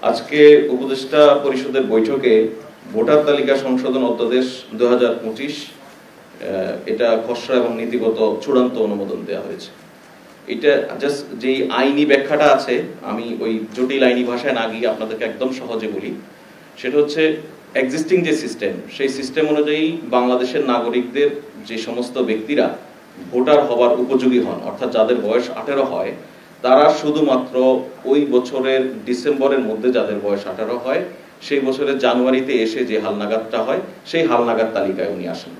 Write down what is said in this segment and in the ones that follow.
আজকে উপদেষ্টা পরিষদের বৈঠকে ভোটার তালিকা সংশোধন অধ্যাদেশ 2025 এটা খসড়া এবং নীতিগত চূড়ান্ত অনুমোদন দেওয়া হয়েছে। এটা জাস্ট যে আইনি ব্যাখ্যাটা আছে, আমি ওই জটিল আইনি ভাষায় না গিয়ে আপনাদেরকে একদম সহজে বলি। সেটা হচ্ছে এক্সিস্টিং যে সিস্টেম, সেই সিস্টেম অনুযায়ী বাংলাদেশের নাগরিকদের যে সমস্ত ব্যক্তিরা ভোটার হওয়ার উপযোগী হন, অর্থাৎ যাদের বয়স 18 হয়, তারা শুধুমাত্র ওই বছরের ডিসেম্বরের মধ্যে যাদের বয়স 18 হয়, সেই বছরের জানুয়ারিতে এসে যে হালনাগাদটা হয়, সেই হালনাগাদ তালিকায় উনি আসেন।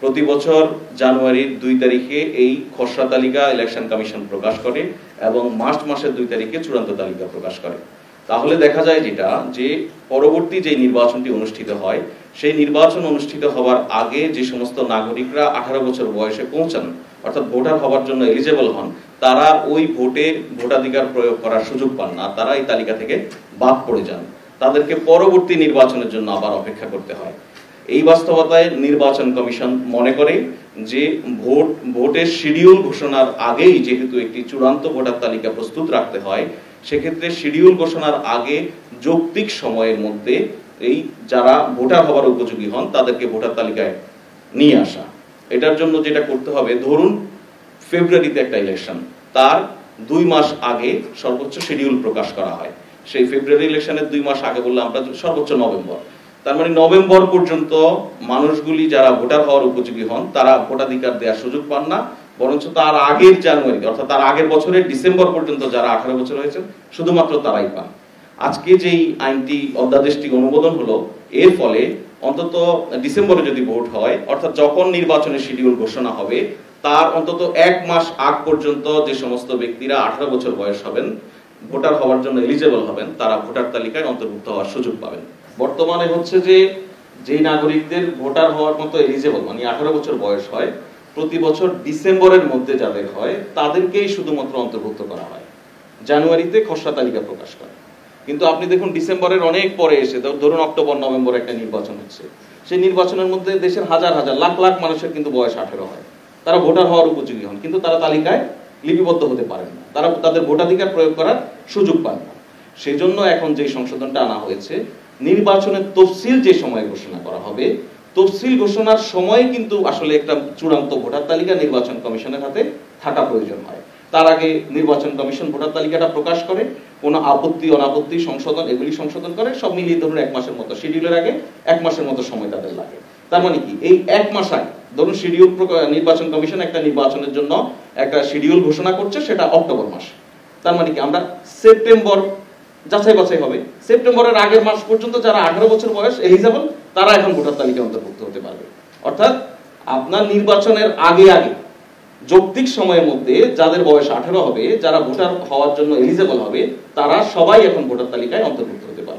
প্রতি বছর জানুয়ারির 2 তারিখে এই খসড়া তালিকা ইলেকশন কমিশন প্রকাশ করে এবং মার্চ মাসের 2 তারিখে চূড়ান্ত তালিকা প্রকাশ করে। তাহলে দেখা যায় যেটা, যে পরবর্তী যে নির্বাচনটি অনুষ্ঠিত হয়, সেই নির্বাচন অনুষ্ঠিত হওয়ার আগে যে সমস্ত নাগরিকরা 18 বছর বয়সে পৌঁছান, অর্থাৎ ভোটার হওয়ার জন্য এলিজেবল হন, তারা ওই ভোটে ভোটাধিকার প্রয়োগ করার সুযোগ পান না, তারা এই তালিকা থেকে বাদ পড়ে যান। তাদেরকে পরবর্তী নির্বাচনের জন্য আবার অপেক্ষা করতে হয়। এই বাস্তবতায় নির্বাচন কমিশন মনে করে যে ভোটের শিডিউল ঘোষণার আগেই যেহেতু একটি চূড়ান্ত ভোটার তালিকা প্রস্তুত রাখতে হয়, সেক্ষেত্রে শিডিউল ঘোষণার আগে যৌক্তিক সময়ের মধ্যে এই যারা ভোটার হওয়ার উপযোগী হন তাদেরকে ভোটার তালিকায় নিয়ে আসা। এটার জন্য যেটা করতে হবে, ধরুন ফেব্রুয়ারিতে একটা ইলেকশন, তার 2 মাস আগে সর্বোচ্চ শিডিউল প্রকাশ করা হয়। সেই ফেব্রুয়ারি ইলেকশনের 2 মাস আগে বললে আমরা সর্বোচ্চ নভেম্বর, তার মানে নভেম্বর পর্যন্ত মানুষগুলি যারা ভোটার হওয়ার উপযোগী হন তারা ভোটাধিকার দেওয়ার সুযোগ পান না, বরঞ্চ তার আগের জানুয়ারি অর্থাৎ তার আগের বছরের ডিসেম্বর পর্যন্ত যারা 18 বছর হয়েছে শুধুমাত্র তারাই পান। আজকে যেই আইনটি অধ্যাদেশটি অনুমোদন হলো, এর ফলে অন্তত ডিসেম্বরে যদি ভোট হয়, অর্থাৎ যখন নির্বাচনের শিডিউল ঘোষণা হবে তার অন্তত 1 মাস আগ পর্যন্ত যে সমস্ত ব্যক্তিরা 18 বছর বয়স হবেন, ভোটার হওয়ার জন্য এলিজেবল হবেন, তারা ভোটার তালিকায় অন্তর্ভুক্ত হওয়ার সুযোগ পাবেন। বর্তমানে হচ্ছে যে নাগরিকদের ভোটার হওয়ার মতো এলিজেবল মানে 18 বছর বয়স হয়, প্রতি বছর ডিসেম্বরের মধ্যে যাদের হয় তাদেরকেই শুধুমাত্র অন্তর্ভুক্ত করা হয়, জানুয়ারিতে খসড়া তালিকা প্রকাশ করে। কিন্তু আপনি দেখুন ডিসেম্বরের অনেক পরে এসে ধরুন অক্টোবর নভেম্বর একটা নির্বাচন হচ্ছে, সেই নির্বাচনের মধ্যে দেশের হাজার হাজার লাখ লাখ মানুষের কিন্তু বয়স 18 হয়, তারা ভোটার হওয়ার উপযোগী হন, কিন্তু তারা তালিকায় লিপিবদ্ধ হতে পারেন না, তারা তাদের ভোটাধিকার প্রয়োগ করার সুযোগ পান না। সেই জন্য এখন যে সংশোধনটা আনা হয়েছে, নির্বাচনের তফসিল যে সময় ঘোষণা করা হবে, তফসিল ঘোষণার সময় কিন্তু আসলে একটা চূড়ান্ত ভোটার তালিকা নির্বাচন কমিশনের হাতে থাকা প্রয়োজন হয়। তার আগে নির্বাচন কমিশন ভোটার তালিকাটা প্রকাশ করে, কোনো আপত্তি অনাপত্তি সংশোধন এগুলি সংশোধন করে, সব মিলিয়ে ধরুন 1 মাসের মতো, শিডিউলের আগে 1 মাসের মতো সময় তাদের লাগে। তার মানে কি, এই 1 মাস আগে ধরুন শিডিউল নির্বাচন কমিশন একটা নির্বাচনের জন্য একটা শিডিউল ঘোষণা করছে, সেটা অক্টোবর মাস, তার মানে কি আমরা সেপ্টেম্বর যাচাই বাছাই হবে, সেপ্টেম্বরের আগের মাস পর্যন্ত যারা 18 বছর বয়স এলিজেবল তারা এখন ভোটার তালিকায় অন্তর্ভুক্ত হতে পারবে। অর্থাৎ আপনার নির্বাচনের আগে আগে যৌক্তিক সময়ের মধ্যে যাদের বয়স 18 হবে, যারা ভোটার হওয়ার জন্য এলিজেবল হবে, তারা সবাই এখন ভোটার তালিকায় অন্তর্ভুক্ত হতে পারবে।